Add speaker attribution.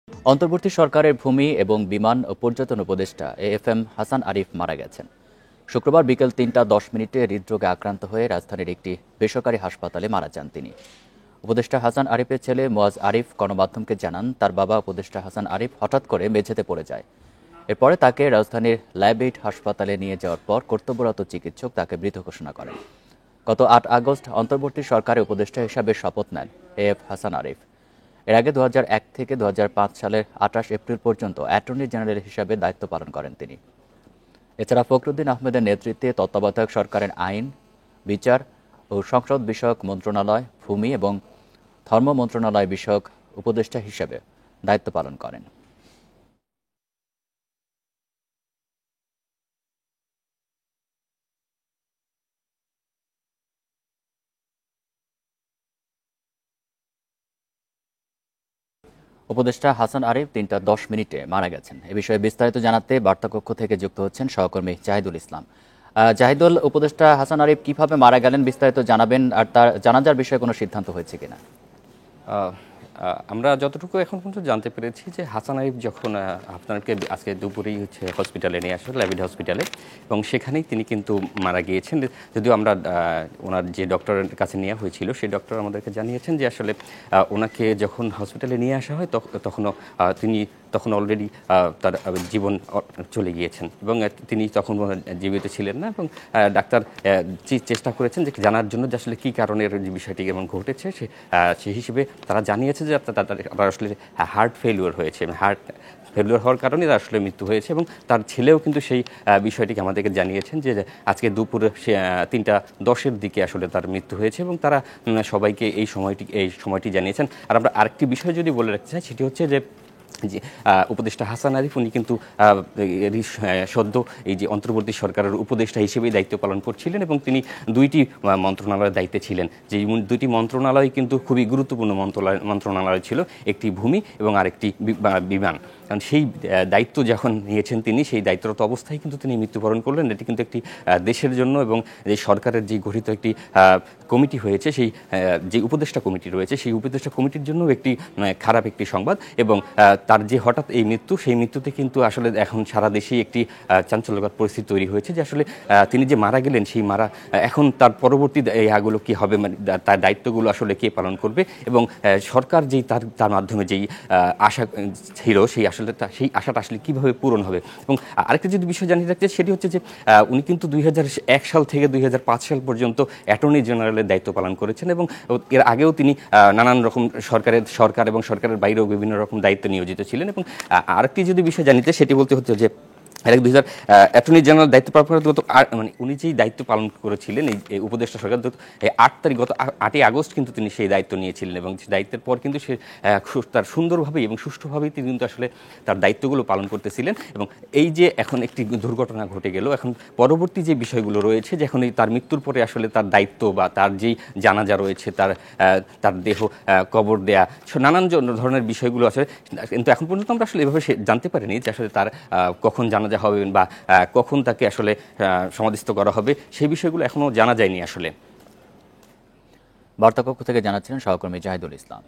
Speaker 1: অন্তর্বর্তী সরকারের ভূমি এবং বিমান ও পর্যটন উপদেষ্টা এএফএম হাসান আরিফ মারা গেছেন। শুক্রবার বিকেল ৩টা ১০ মিনিটে হৃদরোগে আক্রান্ত হয়ে রাজধানীর একটি বেসরকারি হাসপাতালে মারা যান তিনি। উপদেষ্টা হাসান আরিফের ছেলে মুয়াজ আরিফ গণমাধ্যমকে জানান, তার বাবা উপদেষ্টা হাসান আরিফ হঠাৎ করে মেঝেতে পড়ে যায়। এরপরে তাকে রাজধানীর ল্যাব-8 হাসপাতালে নিয়ে যাওয়ার পর কর্তব্যরত চিকিৎসক তাকে মৃত ঘোষণা করেন। গত ৮ আগস্ট অন্তর্বর্তী সরকারের উপদেষ্টা হিসাবে শপথ নেন এএফ হাসান আরিফ। এর আগে ২০০১ থেকে ২০০৫ সালের ২৮ এপ্রিল পর্যন্ত অ্যাটর্নি জেনারেল হিসাবে দায়িত্ব পালন করেন তিনি। এছাড়া ফখরুদ্দিন আহমেদের নেতৃত্বে তত্ত্বাবধায়ক সরকারের আইন, বিচার ও সংসদ বিষয়ক মন্ত্রণালয়, ভূমি এবং ধর্ম মন্ত্রণালয় বিষয়ক উপদেষ্টা হিসেবে দায়িত্ব পালন করেন। উপদেষ্টা হাসান আরিফ ৩টা ১০ মিনিটে মারা গেছেন। এ বিষয়ে বিস্তারিত জানাতে বার্তাকক্ষ থেকে যুক্ত হচ্ছেন সহকর্মী জাহিদুল ইসলাম। জাহিদুল, উপদেষ্টা হাসান আরিফ কিভাবে মারা গেলেন বিস্তারিত জানাবেন, আর তার জানাজার বিষয়ে কোনো সিদ্ধান্ত হয়েছে কিনা?
Speaker 2: আমরা যতটুকু এখন পর্যন্ত জানতে পেরেছি যে হাসান আরিফ যখন আপনাকে আজকে দুপুরেই হসপিটালে নিয়ে আসে, ল্যাব-8 হসপিটালে, এবং সেখানেই তিনি কিন্তু মারা গিয়েছেন। যদিও আমরা ওনার যে ডক্টরের কাছে নেওয়া হয়েছিল সেই ডক্টর আমাদেরকে জানিয়েছেন যে আসলে ওনাকে যখন হসপিটালে নিয়ে আসা হয় তিনি তখন অলরেডি তার জীবন চলে গিয়েছেন এবং তিনি তখন জীবিত ছিলেন না। এবং ডাক্তার চেষ্টা করেছেন যে জানার জন্য যে আসলে কী কারণের যে বিষয়টি এমন ঘটেছে সেই হিসেবে তারা জানিয়েছে যে তার আসলে হার্ট ফেলিওর হয়েছে। হার্ট ফেলিওর হওয়ার কারণে তার আসলে মৃত্যু হয়েছে এবং তার ছেলেও কিন্তু সেই বিষয়টিকে আমাদেরকে জানিয়েছেন যে আজকে দুপুরে ৩টা ১০-এর দিকে আসলে তার মৃত্যু হয়েছে এবং তারা সবাইকে এই সময়টি জানিয়েছেন। আর আমরা আরেকটি বিষয় যদি বলে রাখতে চাই, সেটি হচ্ছে যে উপদেষ্টা হাসান আরিফ উনি কিন্তু সদ্য এই যে অন্তর্বর্তী সরকারের উপদেষ্টা হিসেবেই দায়িত্ব পালন করছিলেন এবং তিনি ২টি মন্ত্রণালয়ের দায়িত্বে ছিলেন। যে ২টি মন্ত্রণালয় কিন্তু খুবই গুরুত্বপূর্ণ মন্ত্রণালয় ছিল, একটি ভূমি এবং আরেকটি বিমান। কারণ সেই দায়িত্ব যখন নিয়েছেন তিনি, সেই দায়িত্বরত অবস্থায় কিন্তু তিনি মৃত্যুবরণ করলেন। এটি কিন্তু একটি দেশের জন্য এবং যে সরকারের যে গঠিত একটি কমিটি হয়েছে, সেই যে উপদেষ্টা কমিটি রয়েছে, সেই উপদেষ্টা কমিটির জন্য একটি খারাপ একটি সংবাদ। এবং তার যে হঠাৎ এই মৃত্যু, সেই মৃত্যুতে কিন্তু আসলে এখন সারা দেশেই একটি চাঞ্চল্যকর পরিস্থিতি তৈরি হয়েছে যে আসলে তিনি যে মারা গেলেন, সেই এখন তার পরবর্তী ইয়াগুলো কী হবে, মানে তার দায়িত্বগুলো আসলে কে পালন করবে, এবং সরকার যেই তার মাধ্যমে যেই আশা ছিল, সেই আশাটা আসলে কীভাবে পূরণ হবে। এবং আরেকটা যদি বিষয় জানিয়ে রাখতে, সেটি হচ্ছে যে উনি কিন্তু ২০০১ সাল থেকে ২০০৫ সাল পর্যন্ত অ্যাটর্নি জেনারেলের দায়িত্ব পালন করেছেন এবং এর আগেও তিনি নানান রকম সরকার এবং সরকারের বাইরেও বিভিন্ন রকম দায়িত্ব নিয়োজিত ছিলেন। এবং আরেকটি যদি বিষয় জানিতে, সেটি বলতে হচ্ছে যে অ্যাটর্নি জেনারেল দায়িত্ব পালন করে মানে উনি যেই দায়িত্ব পালন করেছিলেন এই উপদেষ্টা সরকার, গত ৮ই আগস্ট কিন্তু তিনি সেই দায়িত্ব নিয়েছিলেন এবং দায়িত্বের পর কিন্তু সে তার সুন্দরভাবেই এবং সুষ্ঠুভাবেই তিনি কিন্তু আসলে তার দায়িত্বগুলো পালন করতেছিলেন। এবং এই যে এখন একটি দুর্ঘটনা ঘটে গেল, এখন পরবর্তী যে বিষয়গুলো রয়েছে, যে এখন তার মৃত্যুর পরে আসলে তার দায়িত্ব বা তার যেই জানাজা রয়েছে, তার দেহ কবর দেয়া, নানান ধরনের বিষয়গুলো আছে, কিন্তু এখন পর্যন্ত আমরা আসলে এভাবে জানতে পারিনি যে আসলে তার কখন জানাজা হবে বা কখন তাকে আসলে সমাধিস্থ করা হবে, সেই বিষয়গুলো এখনো জানা যায়নি আসলে।
Speaker 1: বার্তাকক্ষ থেকে জানাচ্ছিলেন সহকর্মী জাহিদুল ইসলাম।